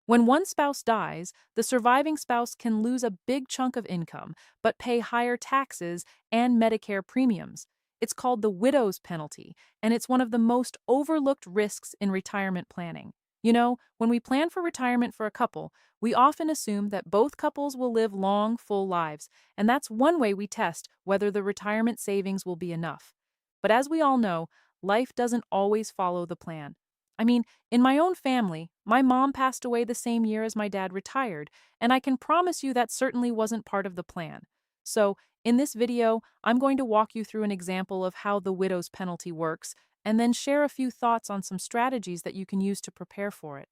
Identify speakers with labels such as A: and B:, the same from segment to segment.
A: When one spouse dies, the surviving spouse can lose a big chunk of income, but pay higher taxes and Medicare premiums. It's called the widow's penalty, and it's one of the most overlooked risks in retirement planning. When we plan for retirement for a couple, we often assume that both couples will live long, full lives, and that's one way we test whether the retirement savings will be enough. But as we all know, life doesn't always follow the plan. I mean, in my own family, my mom passed away the same year as my dad retired, and I can promise you that certainly wasn't part of the plan. So, in this video, I'm going to walk you through an example of how the widow's penalty works, and then share a few thoughts on some strategies that you can use to prepare for it.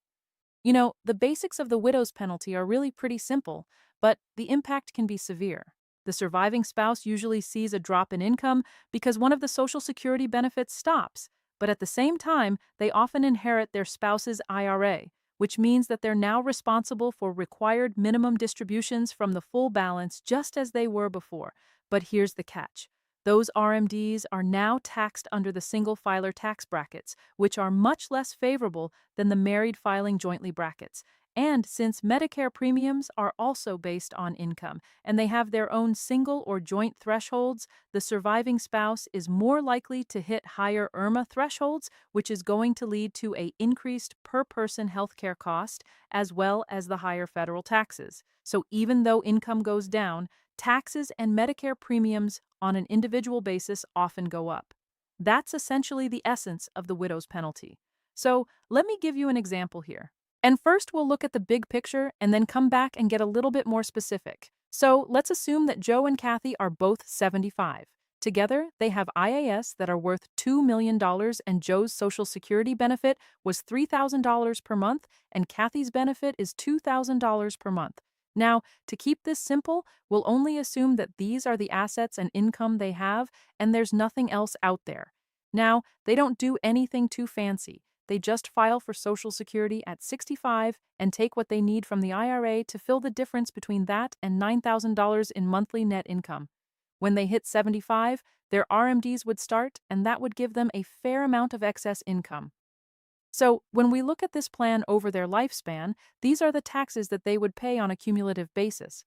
A: The basics of the widow's penalty are really pretty simple, but the impact can be severe. The surviving spouse usually sees a drop in income because one of the Social Security benefits stops, but at the same time, they often inherit their spouse's IRA, which means that they're now responsible for required minimum distributions from the full balance just as they were before. But here's the catch. Those RMDs are now taxed under the single filer tax brackets, which are much less favorable than the married filing jointly brackets. And since Medicare premiums are also based on income and they have their own single or joint thresholds, the surviving spouse is more likely to hit higher IRMAA thresholds, which is going to lead to a increased per person healthcare cost as well as the higher federal taxes. So even though income goes down, taxes and Medicare premiums on an individual basis often go up. That's essentially the essence of the widow's penalty. So let me give you an example here. And first, we'll look at the big picture and then come back and get a little bit more specific. So let's assume that Joe and Kathy are both 75. Together, they have IAS that are worth $2 million, and Joe's Social Security benefit was $3,000 per month, and Kathy's benefit is $2,000 per month. Now, to keep this simple, we'll only assume that these are the assets and income they have, and there's nothing else out there. Now, they don't do anything too fancy. They just file for Social Security at 65 and take what they need from the IRA to fill the difference between that and $9,000 in monthly net income. When they hit 75, their RMDs would start, and that would give them a fair amount of excess income. So, when we look at this plan over their lifespan, these are the taxes that they would pay on a cumulative basis.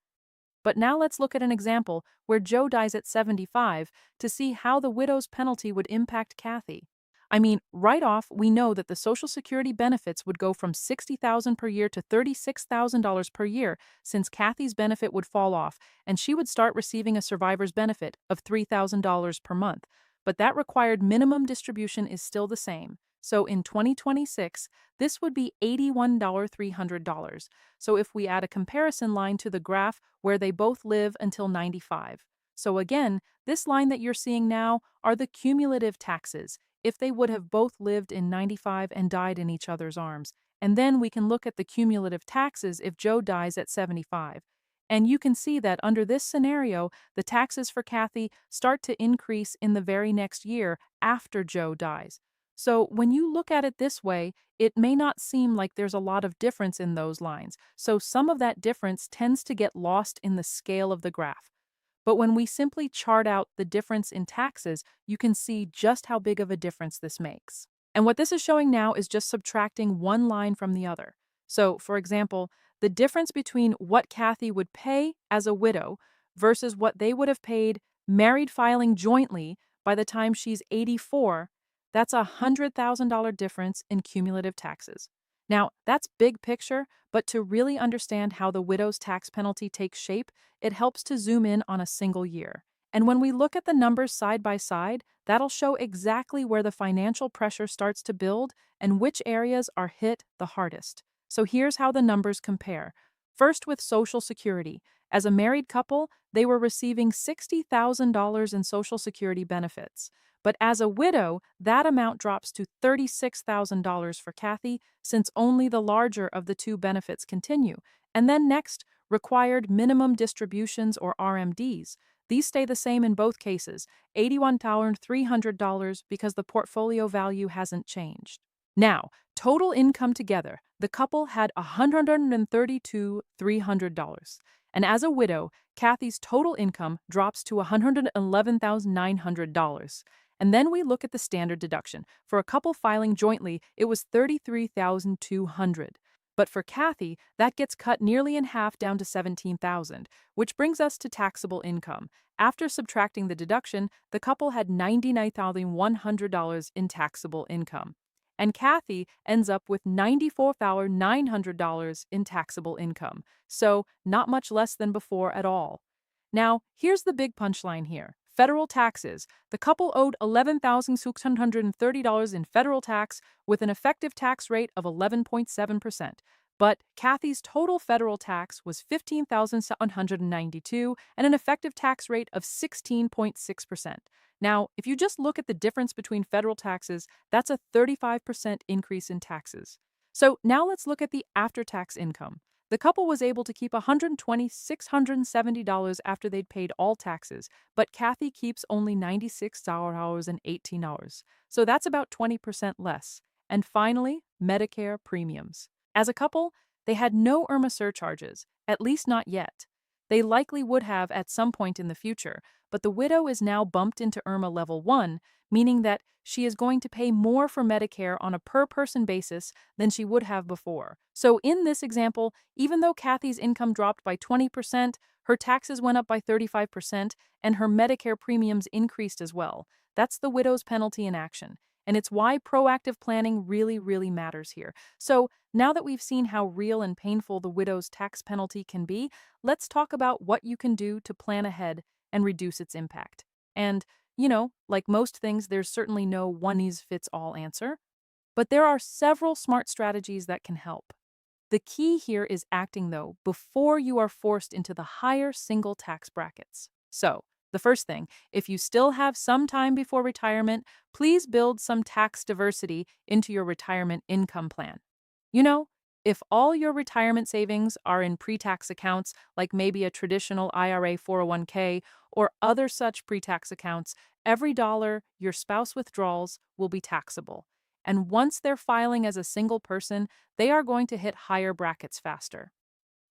A: But now let's look at an example where Joe dies at 75 to see how the widow's penalty would impact Kathy. I mean, right off, we know that the Social Security benefits would go from $60,000 per year to $36,000 per year, since Kathy's benefit would fall off, and she would start receiving a survivor's benefit of $3,000 per month. But that required minimum distribution is still the same. So in 2026, this would be $81,300. So if we add a comparison line to the graph where they both live until 95. So again, this line that you're seeing now are the cumulative taxes, if they would have both lived in 95 and died in each other's arms. And then we can look at the cumulative taxes if Joe dies at 75. And you can see that under this scenario, the taxes for Kathy start to increase in the very next year after Joe dies. So when you look at it this way, it may not seem like there's a lot of difference in those lines. So some of that difference tends to get lost in the scale of the graph. But when we simply chart out the difference in taxes, you can see just how big of a difference this makes. And what this is showing now is just subtracting one line from the other. So, for example, the difference between what Kathy would pay as a widow versus what they would have paid married filing jointly by the time she's 84, that's a $100,000 difference in cumulative taxes. Now, that's big picture, but to really understand how the widow's tax penalty takes shape, it helps to zoom in on a single year. And when we look at the numbers side by side, that'll show exactly where the financial pressure starts to build and which areas are hit the hardest. So here's how the numbers compare. First, with Social Security. As a married couple, they were receiving $60,000 in Social Security benefits. But as a widow, that amount drops to $36,000 for Kathy, since only the larger of the two benefits continue. And then next, required minimum distributions or RMDs. These stay the same in both cases, $81,300 because the portfolio value hasn't changed. Now, total income together, the couple had $132,300. And as a widow, Kathy's total income drops to $111,900. And then we look at the standard deduction. For a couple filing jointly, it was $33,200. But for Kathy, that gets cut nearly in half down to 17,000, which brings us to taxable income. After subtracting the deduction, the couple had $99,100 in taxable income. And Kathy ends up with $94,900 in taxable income. So, not much less than before at all. Now, here's the big punchline here. Federal taxes. The couple owed $11,630 in federal tax with an effective tax rate of 11.7%. But Kathy's total federal tax was $15,792 and an effective tax rate of 16.6%. Now, if you just look at the difference between federal taxes, that's a 35% increase in taxes. So now let's look at the after-tax income. The couple was able to keep $120,670 after they'd paid all taxes, but Kathy keeps only $96.18. So that's about 20% less. And finally, Medicare premiums. As a couple, they had no IRMAA surcharges, at least not yet. They likely would have at some point in the future, but the widow is now bumped into IRMAA Level 1, meaning that she is going to pay more for Medicare on a per-person basis than she would have before. So in this example, even though Kathy's income dropped by 20%, her taxes went up by 35%, and her Medicare premiums increased as well. That's the widow's penalty in action. And it's why proactive planning really matters here. So now that we've seen how real and painful the widow's tax penalty can be, let's talk about what you can do to plan ahead and reduce its impact. And, like most things, there's certainly no one-size-fits-all answer, but there are several smart strategies that can help. The key here is acting, though, before you are forced into the higher single tax brackets. So, the first thing, if you still have some time before retirement, please build some tax diversity into your retirement income plan. If all your retirement savings are in pre-tax accounts, like maybe a traditional IRA 401k or other such pre-tax accounts, every dollar your spouse withdraws will be taxable. And once they're filing as a single person, they are going to hit higher brackets faster.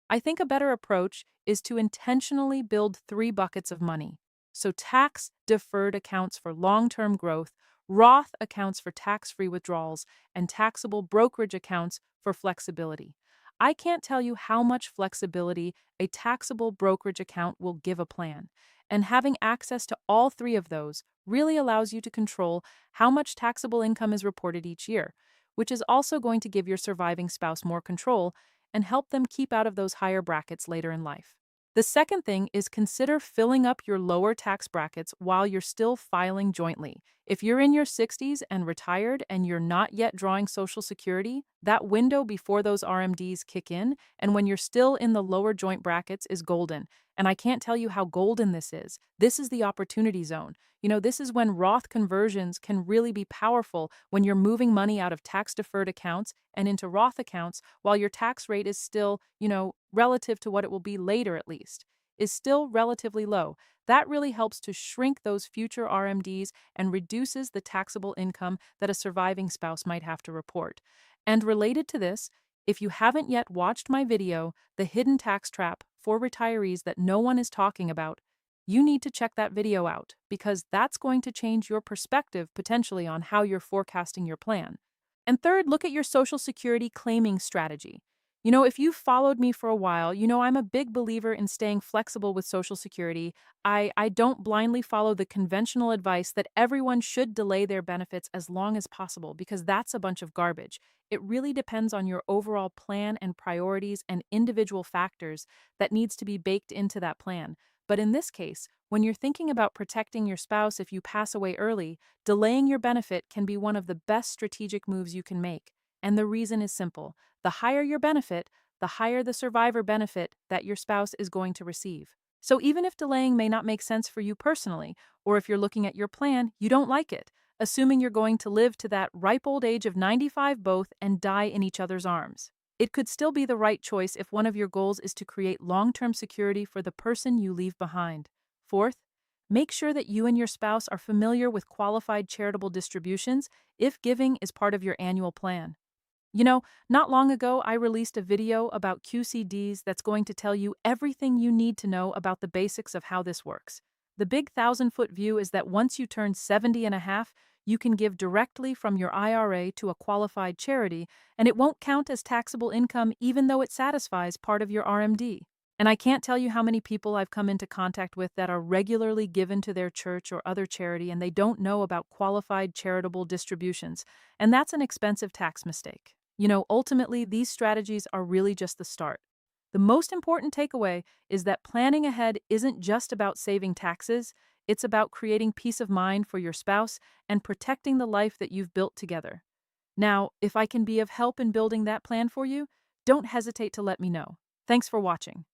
A: I think a better approach is to intentionally build 3 buckets of money. So tax-deferred accounts for long-term growth, Roth accounts for tax-free withdrawals, and taxable brokerage accounts for flexibility. I can't tell you how much flexibility a taxable brokerage account will give a plan, and having access to all 3 of those really allows you to control how much taxable income is reported each year, which is also going to give your surviving spouse more control and help them keep out of those higher brackets later in life. The second thing is consider filling up your lower tax brackets while you're still filing jointly. If you're in your 60s and retired and you're not yet drawing Social Security, that window before those RMDs kick in and when you're still in the lower joint brackets is golden. And I can't tell you how golden this is. This is the opportunity zone. This is when Roth conversions can really be powerful when you're moving money out of tax-deferred accounts and into Roth accounts while your tax rate is still, relative to what it will be later at least, is still relatively low. That really helps to shrink those future RMDs and reduces the taxable income that a surviving spouse might have to report. And related to this, if you haven't yet watched my video, The Hidden Tax Trap for Retirees That No One Is Talking About, you need to check that video out because that's going to change your perspective potentially on how you're forecasting your plan. And third, look at your Social Security claiming strategy. If you've followed me for a while, I'm a big believer in staying flexible with Social Security. I don't blindly follow the conventional advice that everyone should delay their benefits as long as possible because that's a bunch of garbage. It really depends on your overall plan and priorities and individual factors that needs to be baked into that plan. But in this case, when you're thinking about protecting your spouse if you pass away early, delaying your benefit can be one of the best strategic moves you can make. And the reason is simple. The higher your benefit, the higher the survivor benefit that your spouse is going to receive. So even if delaying may not make sense for you personally, or if you're looking at your plan, you don't like it, assuming you're going to live to that ripe old age of 95 both and die in each other's arms. It could still be the right choice if one of your goals is to create long-term security for the person you leave behind. Fourth, make sure that you and your spouse are familiar with qualified charitable distributions if giving is part of your annual plan. Not long ago, I released a video about QCDs that's going to tell you everything you need to know about the basics of how this works. The big 1,000-foot view is that once you turn 70 and a half, you can give directly from your IRA to a qualified charity, and it won't count as taxable income even though it satisfies part of your RMD. And I can't tell you how many people I've come into contact with that are regularly given to their church or other charity and they don't know about qualified charitable distributions. And that's an expensive tax mistake. Ultimately, these strategies are really just the start. The most important takeaway is that planning ahead isn't just about saving taxes, it's about creating peace of mind for your spouse and protecting the life that you've built together. Now, if I can be of help in building that plan for you, don't hesitate to let me know. Thanks for watching.